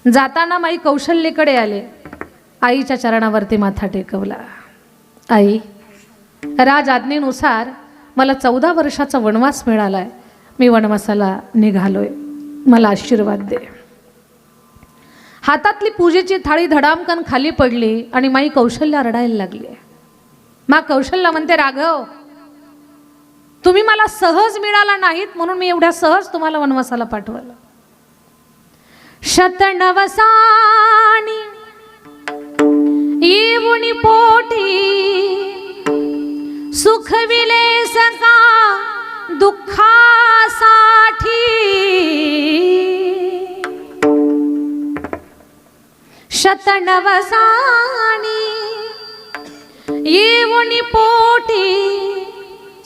जाताना माई कौशल्येकडे आले, आईच्या चरणावरती माथा टेकवला. आई, राज आज्ञेनुसार मला 14 वर्षाचा वनवास मिळालाय. मी वनवासाला निघालोय, मला आशीर्वाद दे. हातातली पूजेची थाळी धडामकन खाली पडली आणि माई कौशल्या रडायला लागली. मा कौशल्या म्हणते, राघव, तुम्ही मला सहज मिळाला नाहीत म्हणून मी एवढ्या सहज तुम्हाला वनवासाला पाठवलं. शतनवसानी येऊनी पोटी सुखविले सका दुःखासाठी. शतनवसानी येऊनी पोटी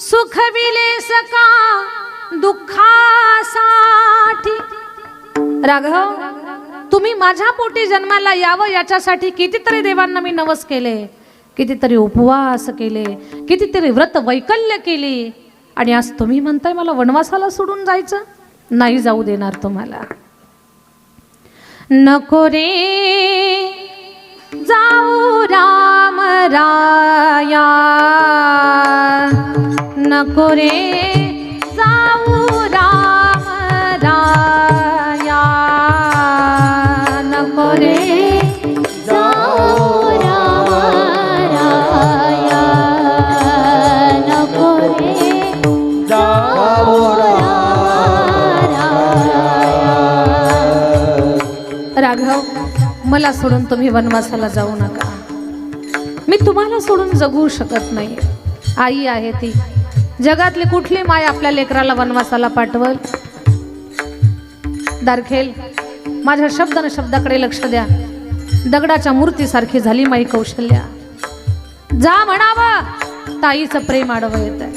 सुखविले सका दुःखासाठी. राघव, तुम्ही माझ्या पोटी जन्माला यावं याच्यासाठी कितीतरी देवांना मी नवस केले, कितीतरी उपवास केले, कितीतरी व्रत वैकल्य केली, आणि आज तुम्ही म्हणताय मला वनवासाला सोडून जायचं? नाही जाऊ देणार तुम्हाला. नको रे जाऊ राम राया, नको रे जाऊ राम राया, नको रे जाऊ राम राया, नको रे जाऊ राम राया. राघव, मला सोडून तुम्ही वनवासाला जाऊ नका. मी तुम्हाला सोडून जगू शकत नाही. आई आहे ती, जगातली कुठली माय आपल्या लेकराला वनवासाला पाठवल? दारखेल, माझ्या शब्दानं शब्दाकडे लक्ष द्या. दगडाच्या मूर्तीसारखी झाली माई कौशल्या. जा म्हणावं, ताईचं प्रेम आडवं येत आहे.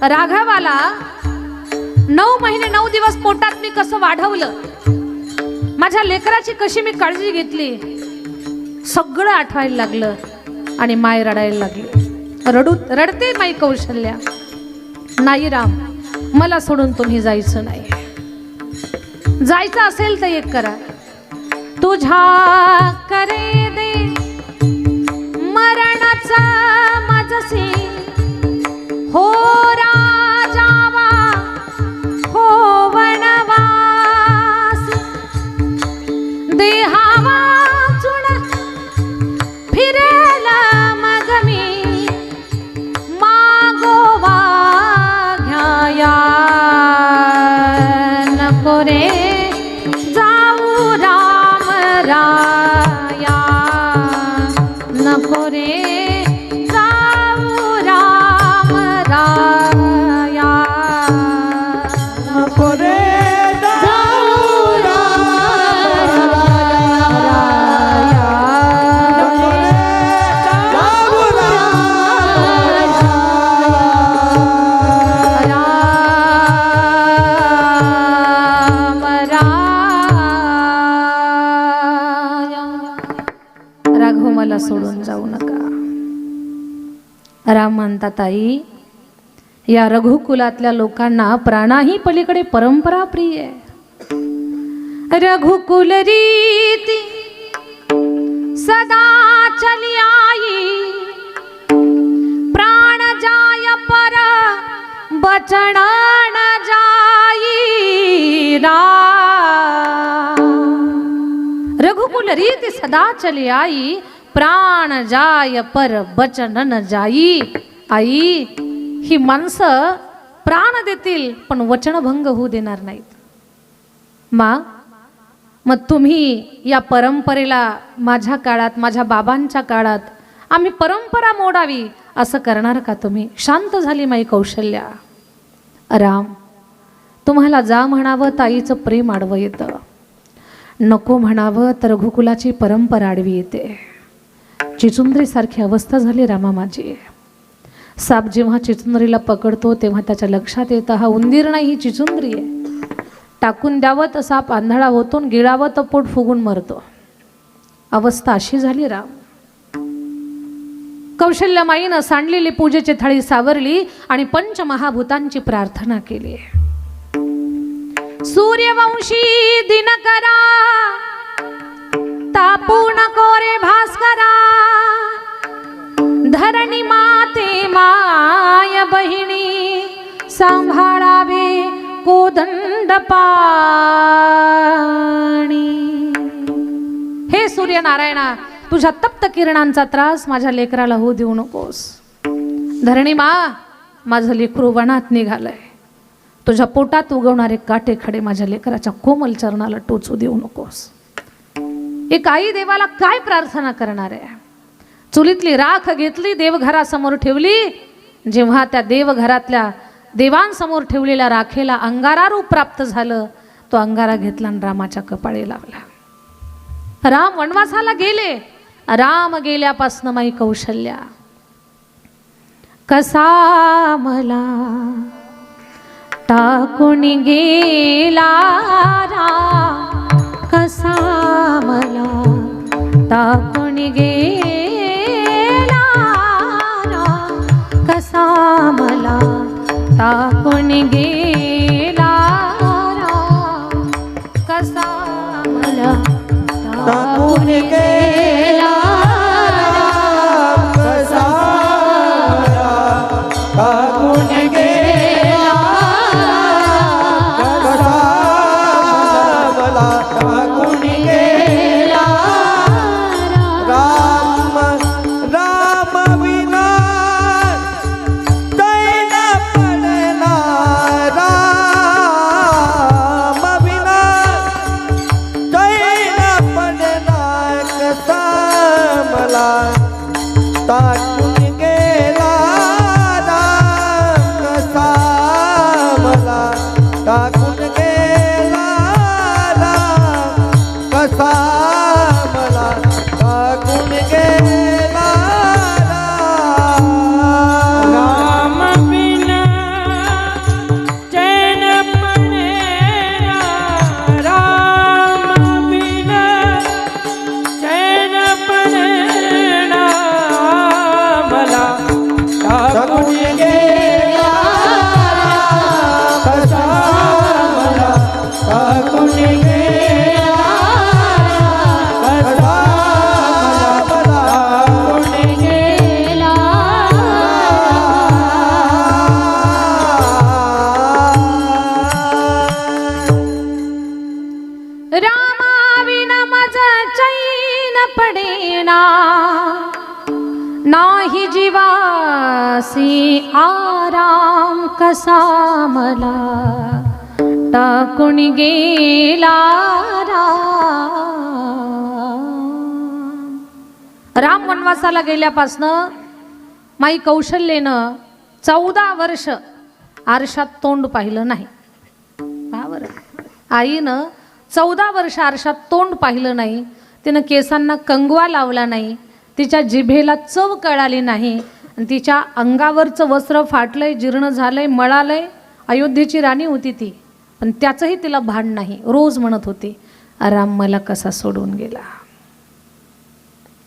राघवाला 9 महिने 9 दिवस पोटात मी कसं वाढवलं, माझ्या लेकराची कशी मी काळजी घेतली, सगळं आठवायला लागलं आणि माय रडायला लागली. रडते माई कौशल्या. नाही राम, मला सोडून तुम्ही जायचं नाही. जायचं असेल तर एक करा, तुझ्या करे दे मरणाचा माझसे हो राजावा हो वनवास. देहावा चुण फिरेल मग मी मागोवा घ्याया. नको रे जाऊ राम राया, नको रे जाऊ राम राया, नको रे जाऊ राम राया, नको रे जाऊ राम राघव, मला सोडून जाऊ नका. राम म्हणतात, आई, या रघुकुलातल्या लोकांना प्राणाही पलीकडे परंपरा प्रिय आहे. रघुकुल रीती सदा चली आई, प्राण जाय पर बचन न जाई. रघुकुल रीति सदा चली आई, प्राण जाय पर बचन न जाई. आई, ही माणसं प्राण देतील पण वचनभंग होऊ देणार नाहीत. मग तुम्ही या परंपरेला माझ्या काळात, माझ्या बाबांच्या काळात आम्ही परंपरा मोडावी असं करणार का तुम्ही? शांत झाली माई कौशल्या. राम, तुम्हाला जा म्हणावं ताईचं प्रेम आडवं येतं, नको म्हणावं तर रघुकुलाची परंपरा आडवी येते. चिचुंद्रीसारखी अवस्था झाली रामा माझी. साप जेव्हा चिचुंद्रीला पकडतो तेव्हा त्याच्या लक्षात येतं हा उंदीर नाही, ही चिचुंद्री आहे. टाकून द्यावं तर साप आंधळा होतो, गिळावं तर पोट फुगून मरतो. अवस्था अशी झाली राम. कौशल्यमाईनं सांडलेली पूजेची थाळी सावरली आणि पंचमहाभूतांची प्रार्थना केली. सूर्यवंशी दिनकरा तापू नको रे भास्करा धरणी माते माय बहिणी सांभाळावे कोदंड पाणी। हे सूर्यनारायणा, तुझ्या तप्त किरणांचा त्रास माझ्या लेकराला होऊ देऊ नकोस। धरणी मा, माझं लेकरू वनात निघालंय, तुझ्या पोटात उगवणारे काटे खडे माझ्या लेकराच्या कोमल चरणाला टोचू देऊ नकोस। एक आई देवाला काय प्रार्थना करणार आहे? चुलीतली राख घेतली, देवघरासमोर ठेवली, जेव्हा त्या देवघरातल्या देवांसमोर ठेवलेल्या राखेला अंगारा रूप प्राप्त झालं, तो अंगारा घेतला आणि रामाच्या कपाळी लावला। राम वनवासाला गेले, राम गेल्यापासून माई कौशल्या कसा मला टाकून गेला राम, कसा मला टाकून गेला राम, कसा मला टाकून गेला राम, कसा मला टाकून गेला राम, कसा टाकून गेला, कसा मला टाकून गेला राम। राम विना दैन पडना, राम विना दैन पडना, कसा मला टाकून गेला राम, कसा मला टाकून गेला राम, कसा मला टाकून गेला राम। राम बिना चैन पडेना, राम बिना चैन पडेना, मला टाकून गेला राम, कसा मला टाकून गेला राम, कसा मला टाकून गेला रामा विना माझा चैन पडेना, नाही जीवासी आराम, कसा मला टाकून गेला राम। राम वनवासाला गेल्यापासनं माई कौशल्येनं 14 वर्ष आरशात तोंड पाहिलं नाही। पहा बरं, आईनं 14 वर्ष आरशात तोंड पाहिलं नाही, तिनं केसांना कंगवा लावला नाही, तिच्या जिभेला चव कळाली नाही, आणि तिच्या अंगावरचं वस्त्र फाटलंय, जीर्ण झालंय, मळालंय। अयोध्येची राणी होती ती, पण त्याचंही तिला भान नाही। रोज म्हणत होती, राम मला कसा सोडून गेला।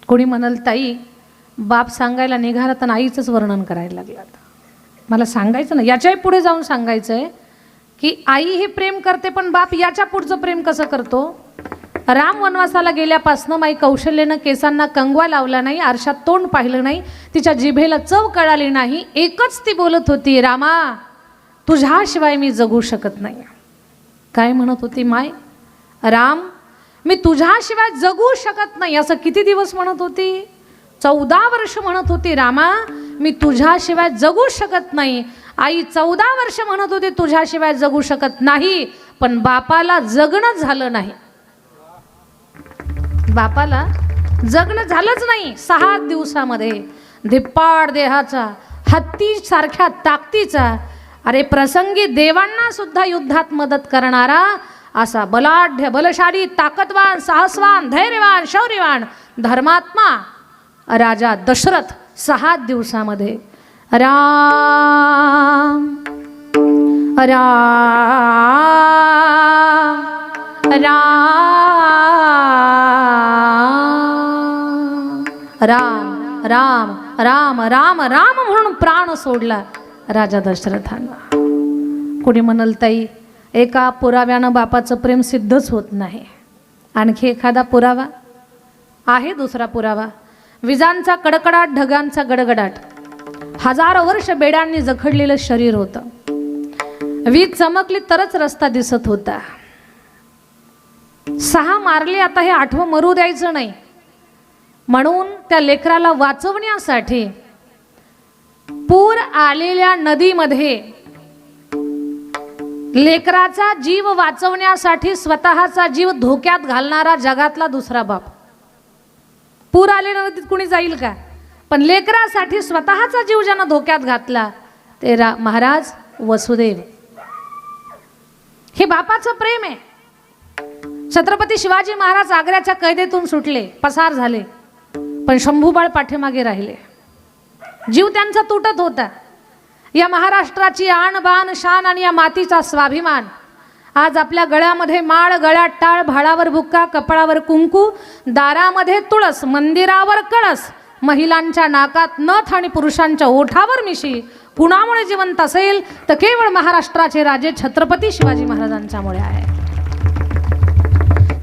कोणी म्हणाल ताई बाप सांगायला निघाला तर आईचंच वर्णन करायला लागला। मला सांगायचं ना, याच्याही पुढे जाऊन सांगायचं आहे की आई हे प्रेम करते, पण बाप याच्या पुढचं प्रेम कसं करतो। राम वनवासाला गेल्यापासनं माई कौशल्येनं केसांना कंगवा लावला नाही, आरशात तोंड पाहिलं नाही, तिच्या जिभेला चव कळाली नाही। एकच ती बोलत होती, रामा तुझ्याशिवाय मी जगू शकत नाही। काय म्हणत होती माय? राम मी तुझ्याशिवाय जगू शकत नाही, असं किती दिवस म्हणत होती? 14 वर्ष म्हणत होती, रामा मी तुझ्याशिवाय जगू शकत नाही। आई 14 वर्ष म्हणत होती तुझ्याशिवाय जगू शकत नाही, पण बापाला जगणं झालं नाही। बापाला जगणं झालंच नाही। 6 दिवसामध्ये धिप्पाड देहाचा, हत्ती सारख्या ताकदीचा, अरे प्रसंगी देवांना सुद्धा युद्धात मदत करणारा असा बलाढ्य, बलशाली, ताकदवान, साहसवान, धैर्यवान, शौर्यवान धर्मात्मा राजा दशरथ 6 दिवसामध्ये राम राम राम राम राम राम राम म्हणून प्राण सोडला राजा दशरथांना। कोणी म्हणाल ताई एका पुराव्यानं बापाचं प्रेम सिद्धच होत नाही. आणखी एखादा पुरावा आहे. दुसरा पुरावा, विजांचा कडकडाट, ढगांचा गडगडाट, हजारो वर्ष बेड्यांनी जखडलेलं शरीर होतं. वीज चमकली तरच रस्ता दिसत होता. 6 मारले, आता हे 8वं मरू द्यायचं नाही म्हणून त्या लेकराला वाचवण्यासाठी पूर आलेल्या नदीमध्ये लेकराचा जीव वाचवण्यासाठी स्वतःचा जीव धोक्यात घालणारा जगातला दुसरा बाप. पूर आलेल्या नदीत कुणी जाईल का? पण लेकरासाठी स्वतःचा जीव ज्यानं धोक्यात घातला ते महाराज वसुदेव. हे बापाचं प्रेम आहे. छत्रपती शिवाजी महाराज आग्र्याच्या कैदेतून सुटले, पसार झाले, पण शंभूबाळ पाठीमागे राहिले. जीव त्यांचा तुटत होता. या महाराष्ट्राची आण बाण शान आणि या मातीचा स्वाभिमान आज आपल्या गळ्यामध्ये माळ, गळ्यात टाळ, भाळावर बुक्का, कपाळावर कुंकू, दारामध्ये तुळस, मंदिरावर कळस, महिलांच्या नाकात नथ आणि पुरुषांच्या ओठावर मिशी कुणामुळे जिवंत असेल तर केवळ महाराष्ट्राचे राजे छत्रपती शिवाजी महाराजांच्यामुळे आहे.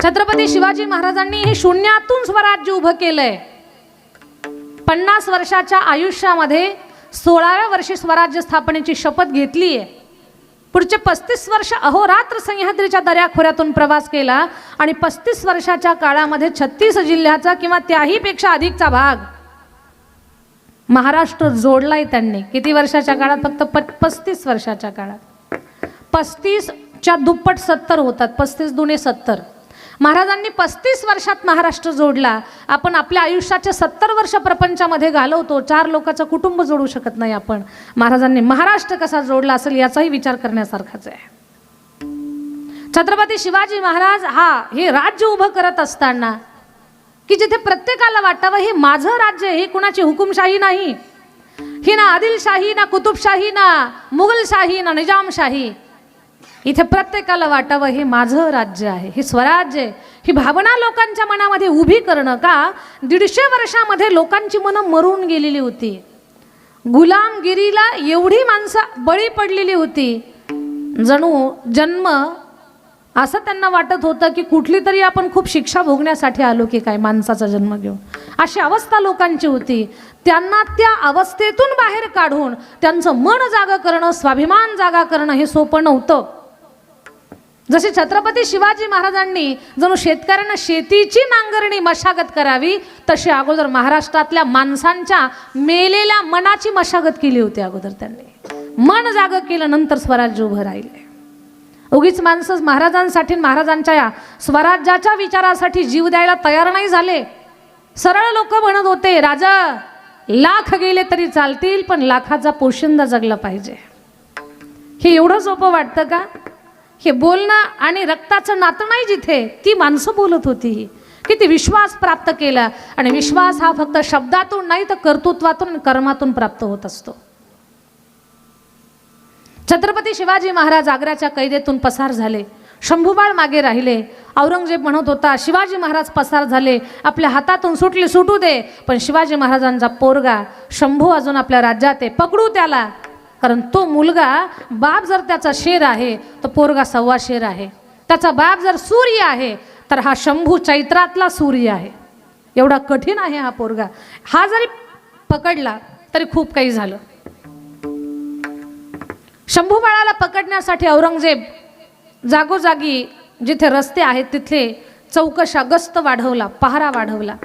छत्रपती शिवाजी महाराजांनी हे शून्यातून स्वराज्य उभं केलंय. 50 वर्षाच्या आयुष्यामध्ये 16व्या वर्षी स्वराज्य स्थापनेची शपथ घेतली आहे. पुढचे 35 वर्ष अहोरात्र सह्याद्रीच्या दऱ्याखोऱ्यातून प्रवास केला आणि 35 वर्षाच्या काळामध्ये 36 जिल्ह्याचा किंवा त्याही पेक्षा अधिकचा भाग महाराष्ट्र जोडलाय त्यांनी. किती वर्षाच्या काळात? फक्त 35 वर्षाच्या काळात. 35च्या दुप्पट 70 होतात. 35 दुणे 70. महाराजांनी 35 वर्षात महाराष्ट्र जोडला. आपण आपल्या आयुष्याचे 70 वर्ष प्रपंचामध्ये घालवतो, 4 लोकांचं कुटुंब जोडू शकत नाही आपण. महाराजांनी महाराष्ट्र कसा जोडला असेल याचाही विचार करण्यासारखाच आहे. छत्रपती शिवाजी महाराज हे राज्य उभं करत असताना की जिथे प्रत्येकाला वाटावं हे माझं राज्य, हे कुणाची हुकुमशाही नाही, ही ना आदिलशाही, ना कुतुबशाही, ना मुघलशाही, ना निजामशाही. इथे प्रत्येकाला वाटावं हे माझं राज्य आहे, हे स्वराज्य आहे. ही भावना लोकांच्या मनामध्ये उभी करणं का 150 वर्षामध्ये लोकांची मनं मरून गेलेली होती. गुलामगिरीला एवढी माणसं बळी पडलेली होती, जणू जन्म असं त्यांना वाटत होतं की कुठली तरी आपण खूप शिक्षा भोगण्यासाठी आलो की काय माणसाचा जन्म घेऊन. अशी अवस्था लोकांची होती. त्यांना त्या अवस्थेतून बाहेर काढून त्यांचं मन जागं करणं, स्वाभिमान जागा करणं हे सोपं नव्हतं. जसे छत्रपती शिवाजी महाराजांनी जणू शेतकऱ्यांना शेतीची नांगरणी मशागत करावी तशी अगोदर महाराष्ट्रातल्या माणसांच्या मेलेल्या मनाची मशागत केली होती. अगोदर त्यांनी मन जागं केलं, नंतर स्वराज्य उभं राहिले. उगीच माणसं महाराजांसाठी, महाराजांच्या या स्वराज्याच्या विचारासाठी जीव द्यायला तयार नाही झाले. सरळ लोक म्हणत होते, राजा लाख गेले तरी चालतील पण लाखाचा पोशिंदा जगला पाहिजे. हे एवढं सोपं वाटतं का? हे बोलणं आणि रक्ताचं नातं नाही जिथे, ती माणसं बोलत होती. किती विश्वास प्राप्त केला. आणि विश्वास हा फक्त शब्दातून नाही तर कर्तृत्वातून, कर्मातून प्राप्त होत असतो. छत्रपती शिवाजी महाराज आग्र्याच्या कैदेतून पसार झाले. शंभूबाळ मागे राहिले. औरंगजेब म्हणत होता, शिवाजी महाराज पसार झाले, आपल्या हातातून सुटले सुटू दे, पण शिवाजी महाराजांचा पोरगा शंभू अजून आपल्या राज्यात आहे, पकडू त्याला. कारण तो मुलगा, बाप जर त्याचा शेर आहे तर पोरगा 1.25 शेर आहे. त्याचा बाप जर सूर्य आहे तर हा शंभू चैत्रातला सूर्य आहे. एवढा कठीण आहे हा पोरगा. हा जरी पकडला तरी खूप काही झालं. शंभू बाळाला पकडण्यासाठी औरंगजेब जागोजागी जिथे रस्ते आहेत तिथे चौकशा, गस्त वाढवला, पहारा वाढवला.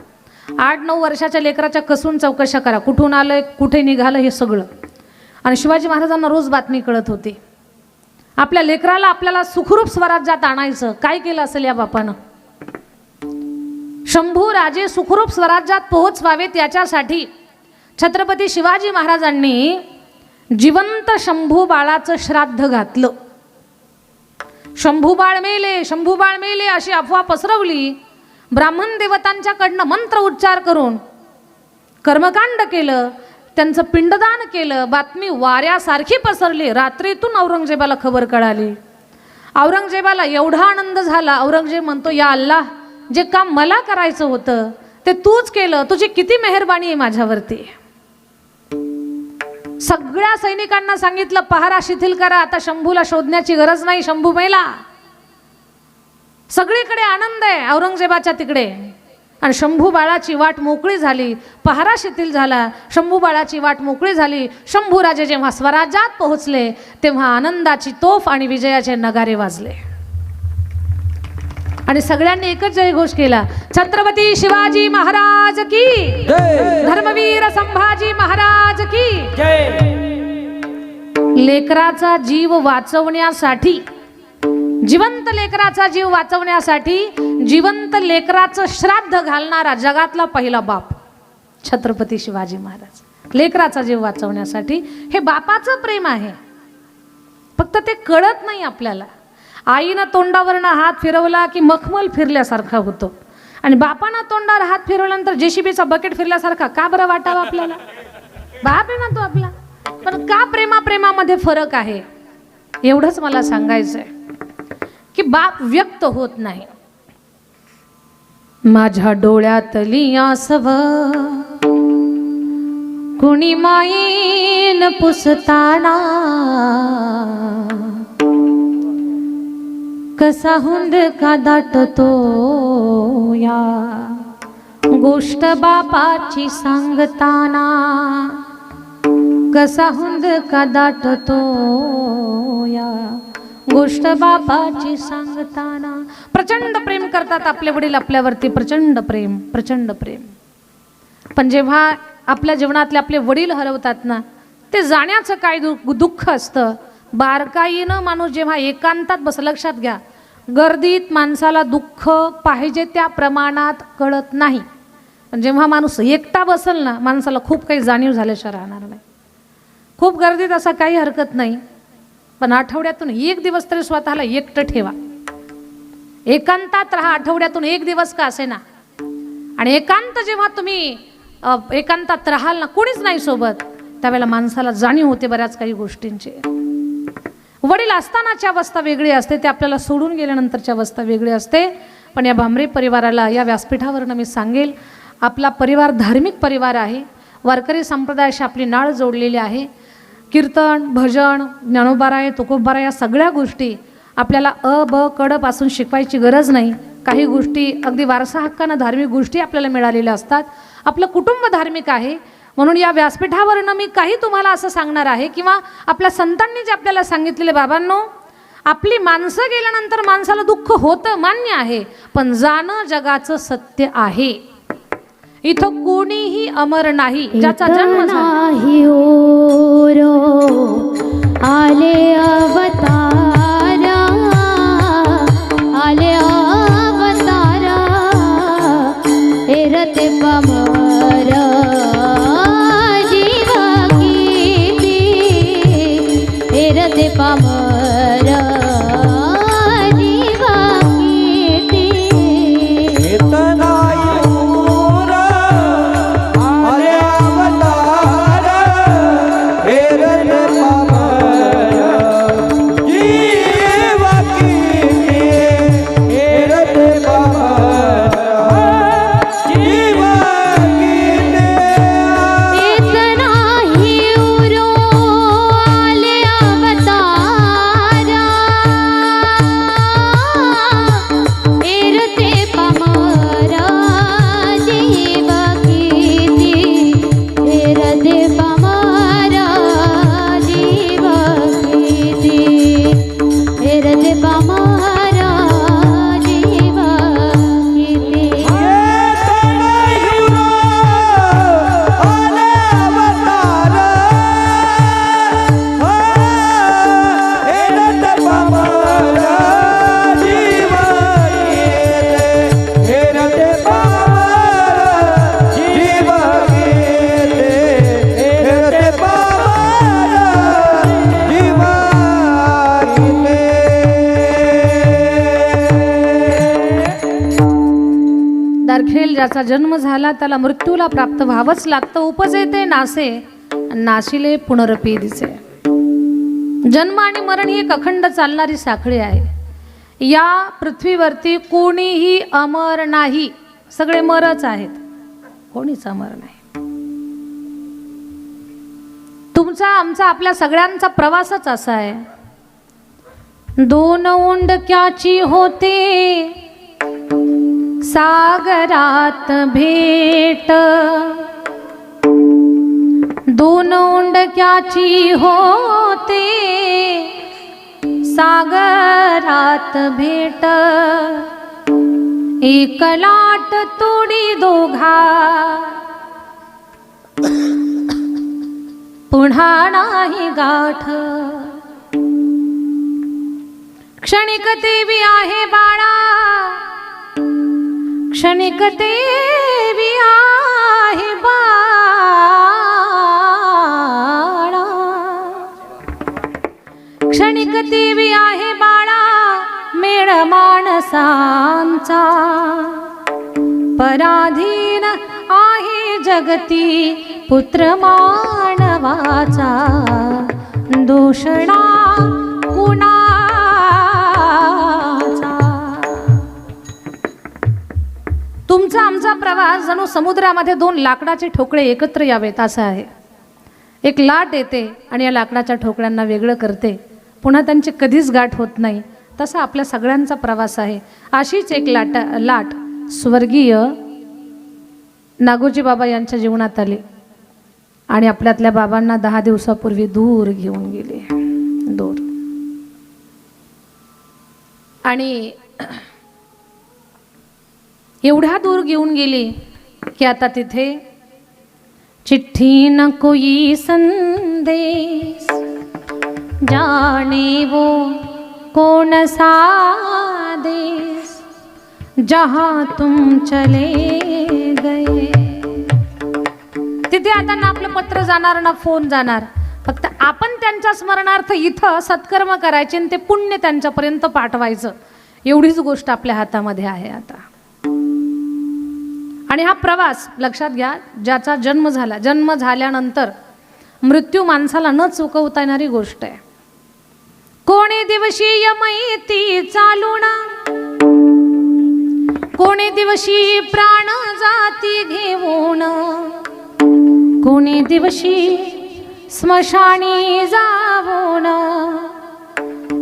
8-9 वर्षाच्या लेकराच्या कसून चौकशा करा, कुठून आलं, कुठे निघालं हे सगळं. आणि शिवाजी महाराजांना रोज बातमी कळत होती. आपल्या लेकराला आपल्याला सुखरूप स्वराज्यात आणायचं, काय केलं असेल या बापानं. शंभू राजे सुखरूप स्वराज्यात पोहोचवावेत याच्यासाठी छत्रपती शिवाजी महाराजांनी जिवंत शंभू बाळाचं श्राद्ध घातलं. शंभूबाळ मेले, शंभूबाळ मेले अशी अफवा पसरवली. ब्राह्मण देवतांच्याकडनं मंत्र उच्चार करून कर्मकांड केलं, त्यांचं पिंडदान केलं. बातमी वाऱ्यासारखी पसरली. रात्रीतून औरंगजेबाला खबर कळाली. औरंगजेबाला एवढा आनंद झाला. औरंगजेब म्हणतो, या अल्लाह, जे काम मला करायचं होतं ते तूच केलं, तुझी किती मेहरबानी आहे माझ्यावरती. सगळ्या सैनिकांना सांगितलं पहारा शिथिल करा, आता शंभूला शोधण्याची गरज नाही, शंभू मेला. सगळीकडे आनंद आहे औरंगजेबाच्या तिकडे. आणि शंभू बाळाची वाट मोकळी झाली, पहारा शिथिल झाला, शंभू बाळाची वाट मोकळी झाली. शंभूराजे जेव्हा स्वराज्यात पोहोचले तेव्हा आनंदाची तोफ आणि विजयाचे नगारे वाजले आणि सगळ्यांनी एकच जयघोष केला, छत्रपती शिवाजी महाराज की जय. धर्मवीर संभाजी महाराज की जय. लेकराचा जीव वाचवण्यासाठी, जिवंत लेकराचा जीव वाचवण्यासाठी जिवंत लेकराचं श्राद्ध घालणारा जगातला पहिला बाप छत्रपती शिवाजी महाराज. लेकराचा जीव वाचवण्यासाठी हे बापाचं प्रेम आहे, फक्त ते कळत नाही आपल्याला. आईनं तोंडावरनं हात फिरवला की मखमल फिरल्यासारखा होतो आणि बापानं तोंडावर हात फिरवल्यानंतर जेसीबीचा बकेट फिरल्यासारखा का बरं वाटावं आपल्याला? बाप आहे ना तो आपला. पण का प्रेमामध्ये फरक आहे एवढंच मला सांगायचंय की बाप व्यक्त होत नाही. माझ्या डोळ्यातली आसव कुणी माईन पुसताना, कसा हुंद का दाटतो या गोष्ट बापाची सांगताना, कसा हुंद का दाटतो या गोष्ट बापाची सांगताना. प्रचंड प्रेम करतात आपले वडील आपल्यावरती, प्रचंड प्रेम, प्रचंड प्रेम. पण जेव्हा आपल्या जीवनातले आपले वडील हरवतात ना, ते जाण्याचं काय दुःख असतं. बारकाईनं माणूस जेव्हा एकांतात बस, लक्षात घ्या, गर्दीत माणसाला दुःख पाहिजे त्या प्रमाणात कळत नाही. पण जेव्हा माणूस एकटा बसल ना, माणसाला खूप काही जाणीव झाल्याशिवाय राहणार नाही. खूप गर्दीत असं काही हरकत नाही, पण आठवड्यातून एक दिवस तरी स्वतःला एकटं ठेवा, एकांतात राहा, आठवड्यातून एक दिवस का असे ना. आणि एकांत जेव्हा तुम्ही एकांतात राहाल ना, कोणीच नाही सोबत, त्यावेळेला माणसाला जाणीव होते बऱ्याच काही गोष्टींची. वडील असतानाची अवस्था वेगळी असते, ते आपल्याला सोडून गेल्यानंतरची अवस्था वेगळी असते. पण या भांबरे परिवाराला या व्यासपीठावरनं मी सांगेल, आपला परिवार धार्मिक परिवार आहे, वारकरी संप्रदायाशी आपली नाळ जोडलेली आहे. कीर्तन, भजन, ज्ञानोबाराय, तुकोबाराय या सगळ्या गोष्टी आपल्याला ब कड पासून शिकवायची गरज नाही. काही गोष्टी अगदी वारसा हक्कानं धार्मिक गोष्टी आपल्याला मिळालेल्या असतात. आपलं कुटुंब धार्मिक आहे, म्हणून या व्यासपीठावरनं मी काही तुम्हाला असं सांगणार आहे किंवा आपल्या संतांनी जे आपल्याला सांगितलेले, बाबांनो, आपली माणसं गेल्यानंतर माणसाला दुःख होतं, मान्य आहे, पण जाणं जगाचं सत्य आहे. इथं कोणीही अमर नाही, ज्याचा जन्म नाही ओरो आले अवतारा, आले अवतारा, एरते पमर जीवा कीती, एरते पमर जीवा कीती. ज्याचा जन्म झाला त्याला मृत्यूला प्राप्त व्हावंच लागतं. उपजे ते नासे, नाशिले पुनरपी दिसे. जन्म आणि मरण ही एक अखंड चालणारी साखळी आहे. या पृथ्वीवरती कोणीही अमर नाही, सगळे मरच आहेत, कोणीच अमर नाही. तुमचा आमचा आपल्या सगळ्यांचा प्रवासच असा आहे. दोन ओंडक्याची होते सागरात भेट, दोन ओंडक्याची होते सागरात भेट, एक लाट तोडी दोघा पुन्हा नाही गाठ. क्षणिक देवी आहे बाळा, क्षणिक देवी आहे बाळा, क्षणिक देवी आहे बाळा, मेळ माणसांचा पराधीन आहे जगती पुत्र मानवाचा, दूषणा कुणाचा. तुमचा आमचा प्रवास जणू समुद्रामध्ये दोन लाकडाचे ठोकळे एकत्र यावेत असा आहे. एक लाट येते आणि या लाकडाच्या ठोकळ्यांना वेगळं करते, पुन्हा त्यांची कधीच गाठ होत नाही. तसा आपल्या सगळ्यांचा प्रवास आहे. अशीच एक लाट स्वर्गीय नागोजी बाबा यांच्या जीवनात आली आणि आपल्यातल्या बाबांना 10 दिवसापूर्वी दूर घेऊन गेले. दूर. आणि एवढ्या दूर घेऊन गेली की आता तिथे चिट्ठी न कोई संदेश, जाने वो कौन सा देश, जहां तुम चले गए. तिथे आता ना आपलं पत्र जाणार ना फोन जाणार, फक्त आपण त्यांच्या स्मरणार्थ इथं सत्कर्म करायचे आणि ते पुण्य त्यांच्यापर्यंत पाठवायचं, एवढीच गोष्ट आपल्या हातामध्ये आहे आता. आणि हा प्रवास लक्षात घ्या, ज्याचा जन्म झाला, जन्म झाल्यानंतर मृत्यू माणसाला न चुकवता येणारी गोष्ट आहे. कोणी दिवशी यमयती चालून, कोणी दिवशी प्राण जाती घेऊन, कोणी दिवशी स्मशानी जाऊन,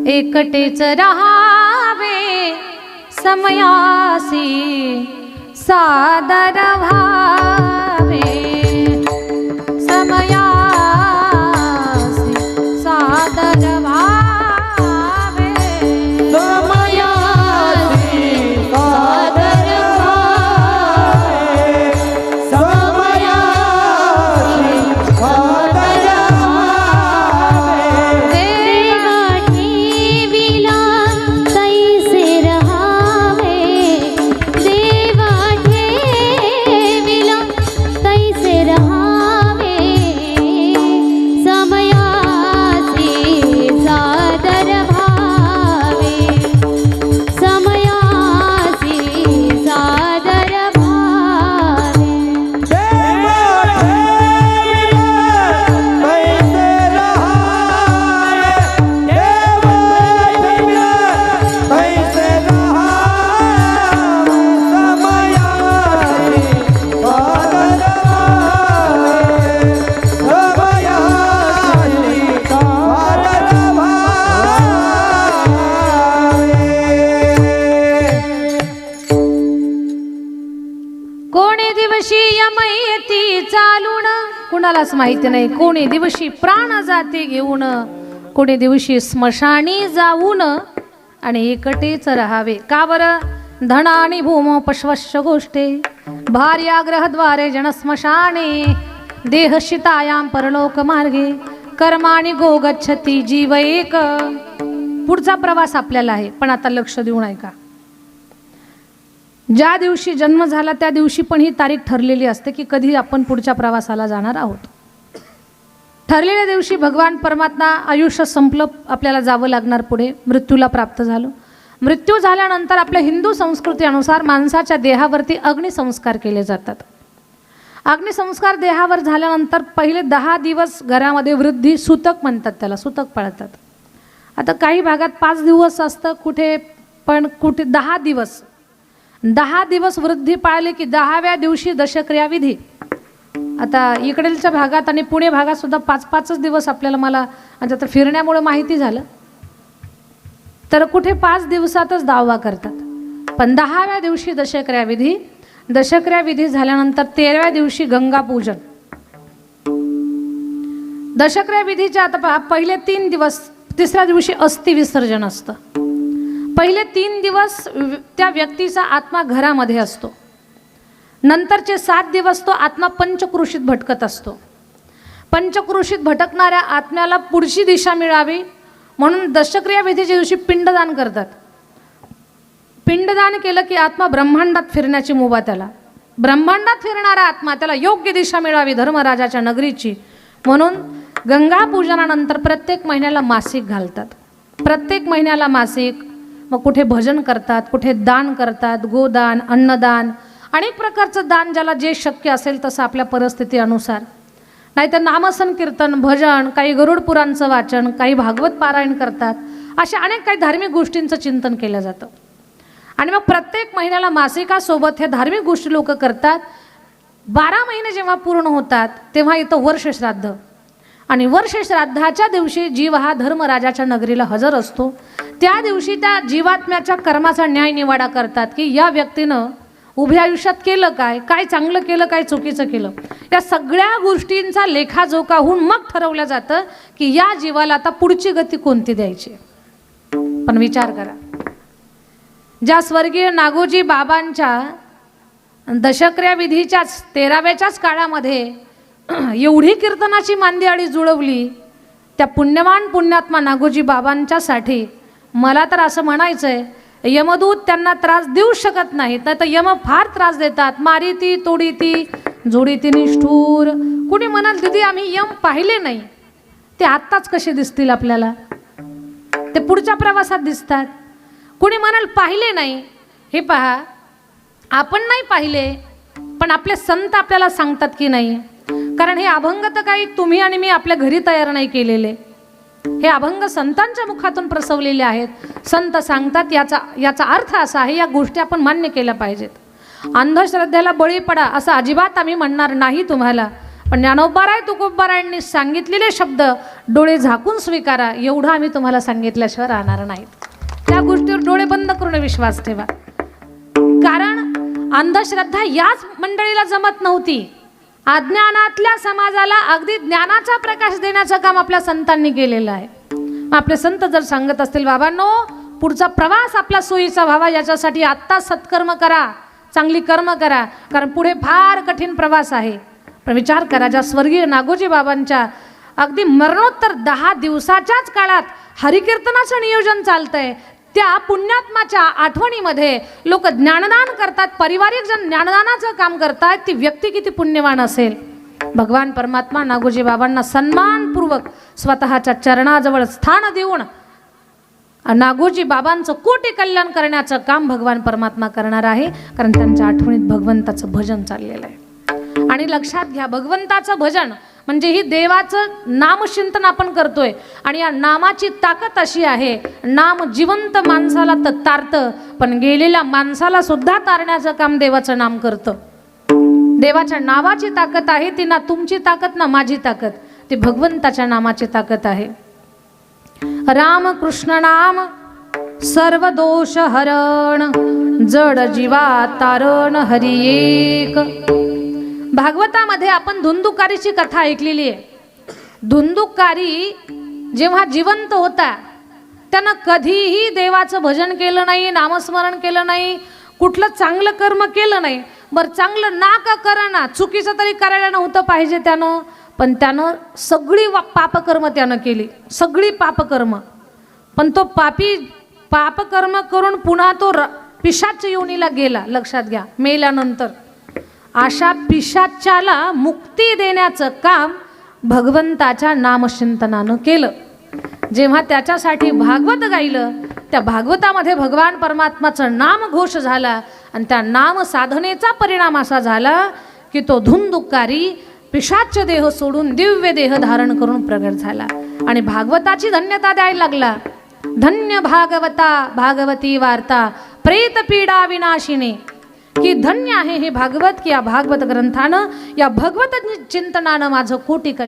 एकटेच रहावे समयासी सादर व्हावे, समयासी सादर व्हावे, समयासी सादर व्हावे, समयासी सादर व्हावे. देवा ठेविला तैसे रहावे, देवा ठेविला तैसे रहावे, समयासी सादर व्हावे, समयासी सादर व्हावे. देवा ठेविला तैसे रहावे, देवा ठेविला तैसे रहावे, समयासी सादर व्हावे, समयासी सादर व्हावे. कोणी दिवशी यमयती चालून, कुणालाच माहिती नाही, कोणी दिवशी प्राण जाते घेऊन, कोणी दिवशी स्मशानी जाऊन, आणि एकटेच राहावे. का बरं? धन आणि भूम पश्वश्च गोष्टे, भार्याग्रहद्वारे जन स्मशाने, देहशितायां परलोक मार्गे, कर्माणि गो गच्छति जीव एक. पुढचा प्रवास आपल्याला आहे, पण आता लक्ष देऊन ऐका. ज्या दिवशी जन्म झाला त्या दिवशी पण ही तारीख ठरलेली असते की कधी आपण पुढच्या प्रवासाला जाणार आहोत. ठरलेल्या दिवशी भगवान परमात्मा आयुष्य संपलं, आपल्याला जावं लागणार पुढे, मृत्यूला प्राप्त झालो. मृत्यू झाल्यानंतर आपल्या हिंदू संस्कृतीनुसार माणसाच्या देहावरती अग्निसंस्कार केले जातात. अग्निसंस्कार देहावर झाल्यानंतर पहिले 10 दिवस घरामध्ये वृद्धी सूतक म्हणतात, त्याला सूतक पाळतात. आता काही भागात 5 दिवस असतं, कुठे 10 दिवस. 10 दिवस वृद्धी पाळले की 10व्या दिवशी दशक्रिया विधी. आता इकडच्या भागात आणि पुणे भागात सुद्धा 5-5 दिवस आपल्याला मला आता फिरण्यामुळे माहिती झालं, तर कुठे 5 दिवसातच दावा करतात. पण 10व्या दिवशी दशक्रिया विधी, दशक्रिया विधी झाल्यानंतर 13व्या दिवशी गंगा पूजन. दशक्रिया विधीच्या आता पहा, पहिले 3 दिवस, तिसऱ्या दिवशी अस्थि विसर्जन असतं. पहिले 3 दिवस त्या व्यक्तीचा आत्मा घरामध्ये असतो. नंतरचे 7 दिवस तो आत्मा पंचक्रोशीत भटकत असतो. पंचक्रोशीत भटकणाऱ्या आत्म्याला पुढची दिशा मिळावी म्हणून दशक्रिया विधीच्या दिवशी पिंडदान करतात. पिंडदान केलं की आत्मा ब्रह्मांडात फिरण्याची मुभा त्याला. ब्रह्मांडात फिरणारा आत्मा त्याला योग्य दिशा मिळावी धर्मराजाच्या नगरीची म्हणून गंगा पूजनानंतर प्रत्येक महिन्याला मासिक घालतात. प्रत्येक महिन्याला मासिक. मग कुठे भजन करतात, कुठे दान करतात, गोदान, अन्नदान, अनेक प्रकारचं दान ज्याला जे शक्य असेल तसं आपल्या परिस्थिती अनुसार. नाहीतर नामसन कीर्तन, भजन, काही गरुड पुराणचं वाचन, काही भागवत पारायण करतात. अशा अनेक काही धार्मिक गोष्टींचं चिंतन केलं जातं. आणि मग प्रत्येक महिन्याला मासिकासोबत हे धार्मिक गोष्टी लोक करतात. 12 महिने जेव्हा पूर्ण होतात तेव्हा येतं वर्ष श्राद्ध. आणि वर्ष श्राद्धाच्या दिवशी जीव हा धर्मराजाच्या नगरीला हजर असतो. त्या दिवशी त्या जीवात्म्याच्या कर्माचा न्याय निवाडा करतात की या व्यक्तीनं उभ्या आयुष्यात केलं काय, काय चांगलं केलं, काय चुकीचं केलं. या सगळ्या गोष्टींचा लेखाजोखा होऊन मग ठरवलं जातं की या जीवाला आता पुढची गती कोणती द्यायची. पण विचार करा, ज्या स्वर्गीय नागोजी बाबांच्या दशक्रिया विधीच्याच 13व्याच्याच काळामध्ये एवढी कीर्तनाची मांदियाळी जुळवली त्या पुण्यवान पुण्यात्मा नागोजी बाबांच्यासाठी मला तर असं म्हणायचंय, यमदूत त्यांना त्रास देऊ शकत नाहीत. नाही तर यम फार त्रास देतात, मारिती तोडीती जोडीती निष्ठूर. कुणी म्हणाल दिदी आम्ही यम पाहिले नाही, ते आत्ताच कसे दिसतील आपल्याला, ते पुढच्या प्रवासात दिसतात. कुणी म्हणाल पाहिले नाही, हे पहा आपण नाही पाहिले पण आपले संत आपल्याला सांगतात की नाही. कारण हे अभंग तर काही तुम्ही आणि मी आपल्या घरी तयार नाही केलेले, हे अभंग संतांच्या मुखातून प्रसवलेले आहेत. संत सांगतात याचा अर्थ असा आहे, या गोष्टी आपण मान्य केल्या पाहिजेत. अंधश्रद्धेला बळी पडा असं अजिबात आम्ही म्हणणार नाही तुम्हाला. पण ज्ञानोबाराय तुकोबारायांनी सांगितलेले शब्द डोळे झाकून स्वीकारा, एवढं आम्ही तुम्हाला सांगितल्याशिवाय राहणार नाहीत. त्या गोष्टीवर डोळे बंद करून विश्वास ठेवा. कारण अंधश्रद्धा याच मंडळीला जमत नव्हती. अज्ञानातल्या समाजाला अगदी ज्ञानाचा प्रकाश देण्याचं काम आपल्या संतांनी केलेलं आहे. आपले संत जर सांगत असतील बाबांनो पुढचा प्रवास आपला सोयीचा व्हावा याच्यासाठी आत्ता सत्कर्म करा, चांगली कर्म करा, कारण पुढे फार कठीण प्रवास आहे. पण विचार करा, ज्या स्वर्गीय नागोजी बाबांच्या अगदी मरणोत्तर 10 दिवसाच्याच काळात हरिकीर्तनाचं नियोजन चालतंय, त्या पुण्यात्माच्या आठवणीमध्ये लोक ज्ञानदान करतात, पारिवारिक जण ज्ञानदानाचं काम करतात. ती व्यक्ती किती पुण्यवान असेल. भगवान परमात्मा नागोजी बाबांना सन्मानपूर्वक स्वतःच्या चरणाजवळ स्थान देऊन नागोजी बाबांचं कोटी कल्याण करण्याचं काम भगवान परमात्मा करणार आहे. कारण त्यांच्या आठवणीत भगवंताचं भजन चाललेलं आहे. आणि लक्षात घ्या, भगवंताचं भजन म्हणजे ही देवाचं नामचिंतन आपण करतोय. आणि या नामाची ताकद अशी आहे, नाम जिवंत माणसाला तर तारतं, पण गेलेल्या माणसाला सुद्धा तारण्याचं काम देवाचं नाम करतं. देवाच्या नावाची ताकद आहे ती, ना तुमची ताकद ना माझी ताकद, ती भगवंताच्या नामाची ताकद आहे. राम कृष्ण नाम सर्व दोष हरण, जड जीवा तारण हरी एक. भागवतामध्ये आपण धुंदुकारीची कथा ऐकलेली आहे. धुंदुकारी जेव्हा जिवंत होता त्यानं कधीही देवाचं भजन केलं नाही, नामस्मरण केलं नाही, कुठलं चांगलं कर्म केलं नाही. बरं चांगलं ना का करणा, चुकीचं तरी करायला नव्हतं पाहिजे त्यानं, पण त्यानं सगळी पापकर्म त्यानं केली, सगळी पापकर्म. पण तो पापी पापकर्म करून पुन्हा तो पिशाच योनीला गेला. लक्षात घ्या, मेल्यानंतर अशा पिशाच्याला मुक्ती देण्याचं काम भगवंताच्या नामचिंतनानं केलं. जेव्हा त्याच्यासाठी भागवत गायलं, त्या भागवतामध्ये भगवान परमात्माचं नामघोष झाला आणि त्या नाम साधनेचा परिणाम असा झाला की तो धुंदुकारी पिशाच देह सोडून दिव्य देह धारण करून प्रगट झाला आणि भागवताची धन्यता द्यायला लागला. धन्य भागवता भागवती वार्ता प्रेत पीडा विनाशिनी. की धन्य आहे हे भागवत, की या भागवत ग्रंथानं, या भगवत चिंतनानं माझं कोटी